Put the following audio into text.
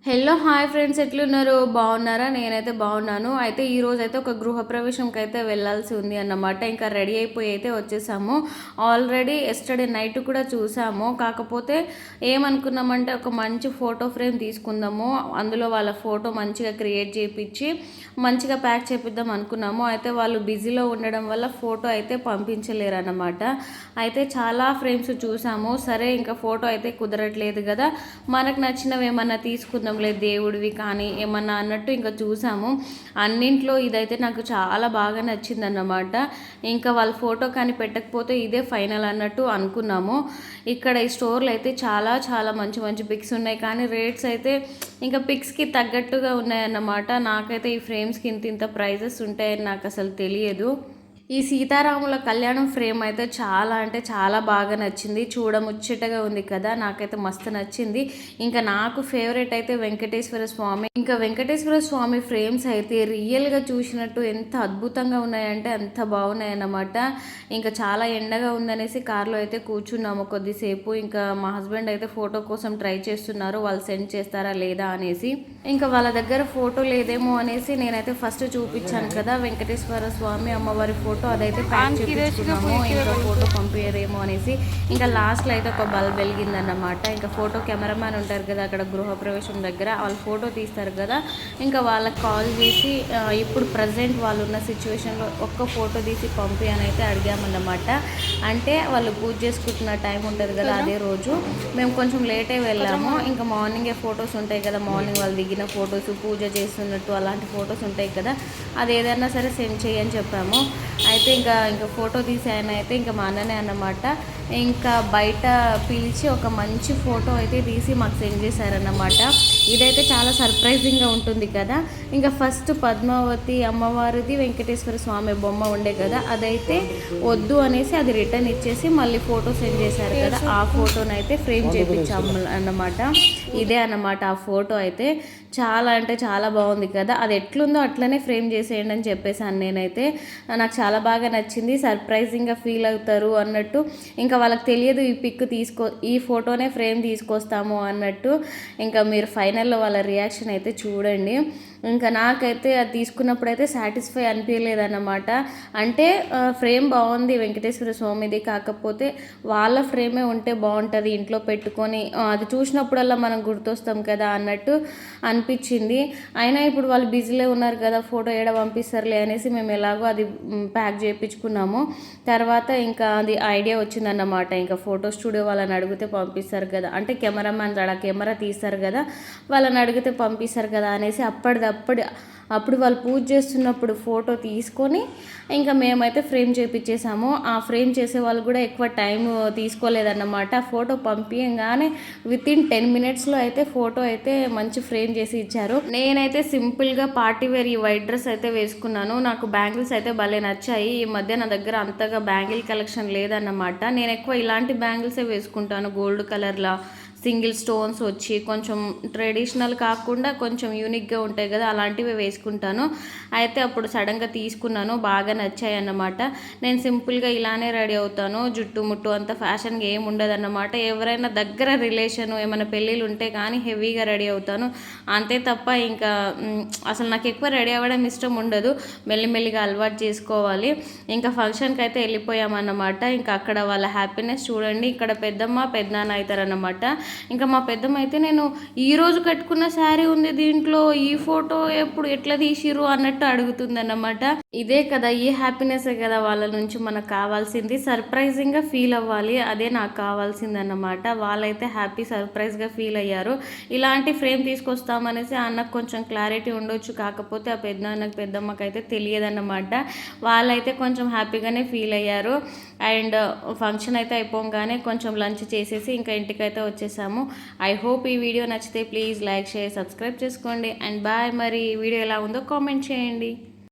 Hello hi friends, ఎట్లున్నారు? బాగున్నారా? నేనైతే బాగున్నాను. అయితే ఈరోజు అయితే ఒక గృహప్రవేశంకి అయితే వెళ్ళాల్సి ఉంది అన్నమాట. ఇంకా రెడీ అయిపోయి అయితే వచ్చేసాము. ఆల్రెడీ ఎస్టర్డే నైట్ కూడా చూసాము. కాకపోతే ఏమనుకున్నామంటే ఒక మంచి ఫోటో ఫ్రేమ్ తీసుకుందాము, అందులో వాళ్ళ ఫోటో మంచిగా క్రియేట్ చేయించి మంచిగా ప్యాక్ చేపిద్దాం అనుకున్నాము. అయితే వాళ్ళు బిజీలో ఉండడం వల్ల ఫోటో అయితే పంపించలేరు అన్నమాట. అయితే చాలా ఫ్రేమ్స్ చూసాము. సరే ఇంకా ఫోటో అయితే కుదరట్లేదు కదా, మనకు నచ్చినవి ఏమన్నా తీసుకుందాం లేదు, దేవుడివి కానీ ఏమన్నా అన్నట్టు ఇంకా చూసాము. అన్నింట్లో ఇదైతే నాకు చాలా బాగా నచ్చిందన్నమాట. ఇంకా వాళ్ళ ఫోటో కానీ పెట్టకపోతే ఇదే ఫైనల్ అన్నట్టు అనుకున్నాము. ఇక్కడ ఈ స్టోర్లో అయితే చాలా చాలా మంచి మంచి పిక్స్ ఉన్నాయి, కానీ రేట్స్ అయితే ఇంకా పిక్స్కి తగ్గట్టుగా ఉన్నాయన్నమాట. నాకైతే ఈ ఫ్రేమ్స్కి ఇంత ఇంత ప్రైజెస్ ఉంటాయని నాకు అసలు తెలియదు. ఈ సీతారాముల కళ్యాణం ఫ్రేమ్ అయితే చాలా అంటే చాలా బాగా నచ్చింది. చూడముచ్చటగా ఉంది కదా, నాకైతే మస్తు నచ్చింది. ఇంకా నాకు ఫేవరెట్ అయితే వెంకటేశ్వర స్వామి. ఇంకా వెంకటేశ్వర స్వామి ఫ్రేమ్స్ అయితే రియల్గా చూసినట్టు ఎంత అద్భుతంగా ఉన్నాయంటే అంత బాగున్నాయి అన్నమాట. ఇంకా చాలా ఎండగా ఉందనేసి కార్లో అయితే కూర్చున్నాము కొద్దిసేపు. ఇంకా మా హస్బెండ్ అయితే ఫోటో కోసం ట్రై చేస్తున్నారు, వాళ్ళు సెండ్ చేస్తారా లేదా అనేసి. ఇంకా వాళ్ళ దగ్గర ఫోటో లేదేమో అనేసి నేనైతే ఫస్ట్ చూపించాను కదా వెంకటేశ్వర స్వామి అమ్మవారి ఫోటో, అదైతే ప్యాక్ చేయించుకున్నాము. ఇంకా ఫోటో పంపించరేమో అనేసి. ఇంకా లాస్ట్లో అయితే ఒక బల్బ్ వెలిగిందన్నమాట. ఇంకా ఫోటో కెమెరామ్యాన్ ఉంటారు కదా అక్కడ గృహప్రవేశం దగ్గర, వాళ్ళు ఫోటో తీస్తారు కదా, ఇంకా వాళ్ళకి కాల్ చేసి ఇప్పుడు ప్రజెంట్ వాళ్ళు ఉన్న సిచ్యువేషన్లో ఒక్క ఫోటో తీసి పంపి అని అయితే అడిగామన్నమాట. అంటే వాళ్ళు పూజ చేసుకుంటున్న టైం ఉంటుంది కదా, అదే రోజు మేము కొంచెం లేటే వెళ్ళాము. ఇంకా మార్నింగే ఫొటోస్ ఉంటాయి కదా, మార్నింగ్ వాళ్ళు దిగిన ఫొటోస్, పూజ చేస్తున్నట్టు అలాంటి ఫొటోస్ ఉంటాయి కదా, అది ఏదైనా సరే సెండ్ చేయని చెప్పాము. అయితే ఇంకా ఫోటో తీసి ఆయన అయితే ఇంకా మా అన్ననే అన్నమాట. ఇంకా బయట పిలిచి ఒక మంచి ఫోటో అయితే తీసి మాకు సెండ్ చేశారన్నమాట. ఇదైతే చాలా సర్ప్రైజింగ్గా ఉంటుంది కదా. ఇంకా ఫస్ట్ పద్మావతి అమ్మవారిది వెంకటేశ్వర స్వామి బొమ్మ ఉండే కదా, అదైతే వద్దు అనేసి అది రిటర్న్ ఇచ్చేసి మళ్ళీ ఫోటో సెండ్ చేశారు కదా, ఆ ఫోటోని అయితే ఫ్రేమ్ చేయించాము అన్నమాట. ఇదే అన్నమాట ఆ ఫోటో అయితే. చాలా అంటే చాలా బాగుంది కదా, అది ఎట్లుందో అట్లనే ఫ్రేమ్ చేసేయండి అని చెప్పేసాను నేనైతే. నాకు చాలా బాగా నచ్చింది, సర్ప్రైజింగ్గా ఫీల్ అవుతారు అన్నట్టు. ఇంకా వాళ్ళకి తెలియదు ఈ ఫోటోనే ఫ్రేమ్ తీసుకొస్తాము అన్నట్టు. ఇంకా మీరు ఫైనల్లో వాళ్ళ రియాక్షన్ అయితే చూడండి. ఇంకా నాకైతే అది తీసుకున్నప్పుడు అయితే సాటిస్ఫై అనిపించలేదన్నమాట. అంటే ఫ్రేమ్ బాగుంది వెంకటేశ్వర స్వామిది, కాకపోతే వాళ్ళ ఫ్రేమే ఉంటే బాగుంటుంది ఇంట్లో పెట్టుకొని, అది చూసినప్పుడల్లా మనం గుర్తొస్తాం కదా అన్నట్టు అనిపించింది. అయినా ఇప్పుడు వాళ్ళు బిజీలో ఉన్నారు కదా, ఫోటో ఏడ పంపిస్తారులే అనేసి మేము ఎలాగో అది ప్యాక్ చేయించుకున్నాము. తర్వాత ఇంకా అది ఐడియా వచ్చిందన్నమాట. ఇంకా ఫోటో స్టూడియో వాళ్ళని అడిగితే పంపిస్తారు కదా, అంటే కెమెరామ్యాన్ అక్కడ కెమెరా తీస్తారు కదా, వాళ్ళని అడిగితే పంపిస్తారు కదా అనేసి అప్పుడు వాళ్ళు పూజ చేస్తున్నప్పుడు ఫోటో తీసుకొని ఇంకా మేమైతే ఫ్రేమ్ చేయించేసాము. ఆ ఫ్రేమ్ చేసే వాళ్ళు కూడా ఎక్కువ టైం తీసుకోలేదన్నమాట. ఫోటో పంపించగానే వితిన్ 10 మినిట్స్లో అయితే ఫోటో అయితే మంచి ఫ్రేమ్ చేసి ఇచ్చారు. నేనైతే సింపుల్గా పార్టీ వేర్ ఈ వైట్ డ్రెస్ అయితే వేసుకున్నాను. నాకు బ్యాంగిల్స్ అయితే భలే నచ్చాయి. ఈ మధ్య నా దగ్గర అంతగా బ్యాంగిల్ కలెక్షన్ లేదన్నమాట. నేను ఎక్కువ ఇలాంటి బ్యాంగిల్సే వేసుకుంటాను, గోల్డ్ కలర్లా సింగిల్ స్టోన్స్ వచ్చి కొంచెం ట్రెడిషనల్ కాకుండా కొంచెం యూనిక్గా ఉంటాయి కదా, అలాంటివి వేసుకుంటాను. అయితే అప్పుడు సడన్గా తీసుకున్నాను, బాగా నచ్చాయి అన్నమాట. నేను సింపుల్గా ఇలానే రెడీ అవుతాను, జుట్టు ముట్టు అంత ఫ్యాషన్గా ఏమి ఉండదు అన్నమాట. ఎవరైనా దగ్గర రిలేషన్ ఏమైనా పెళ్ళిళ్ళు ఉంటే కానీ హెవీగా రెడీ అవుతాను, అంతే తప్ప ఇంకా అసలు నాకు ఎక్కువ రెడీ అవ్వడం ఇష్టం ఉండదు. మెల్లిమెల్లిగా అలవాటు చేసుకోవాలి. ఇంకా ఫంక్షన్కి అయితే వెళ్ళిపోయామన్నమాట. ఇంకా అక్కడ వాళ్ళ హ్యాపీనెస్ చూడండి. ఇక్కడ పెద్దమ్మ పెద్దనాన్న అవుతారన్నమాట. ఇంకా మా పెద్దమ్మ అయితే నేను ఈరోజు కట్టుకున్న శారీ ఉంది దీంట్లో, ఈ ఫోటో ఎట్లా తీసిరు అన్నట్టు అడుగుతుందన్నమాట. ఇదే కదా, ఈ హ్యాపీనెస్ే కదా వాళ్ళ నుంచి మనకు కావాల్సింది. సర్ప్రైజింగ్గా ఫీల్ అవ్వాలి, అదే నాకు కావాల్సింది అన్నమాట. వాళ్ళైతే హ్యాపీ సర్ప్రైజ్గా ఫీల్ అయ్యారు. ఇలాంటి ఫ్రేమ్ తీసుకొస్తామనేసి అన్నకు కొంచెం క్లారిటీ ఉండొచ్చు, కాకపోతే ఆ పెద్దనాన్నకు పెద్దమ్మకి అయితే తెలియదన్నమాట. వాళ్ళైతే కొంచెం హ్యాపీగానే ఫీల్ అయ్యారు. అండ్ ఫంక్షన్ అయితే అయిపోగానే కొంచెం లంచ్ చేసేసి ఇంకా ఇంటికైతే వచ్చేసాము. ఐ హోప్ ఈ వీడియో నచ్చితే ప్లీజ్ లైక్ షేర్ సబ్స్క్రైబ్ చేసుకోండి. And bye. మరి ఈ వీడియో ఎలా ఉందో కామెంట్ చేయండి.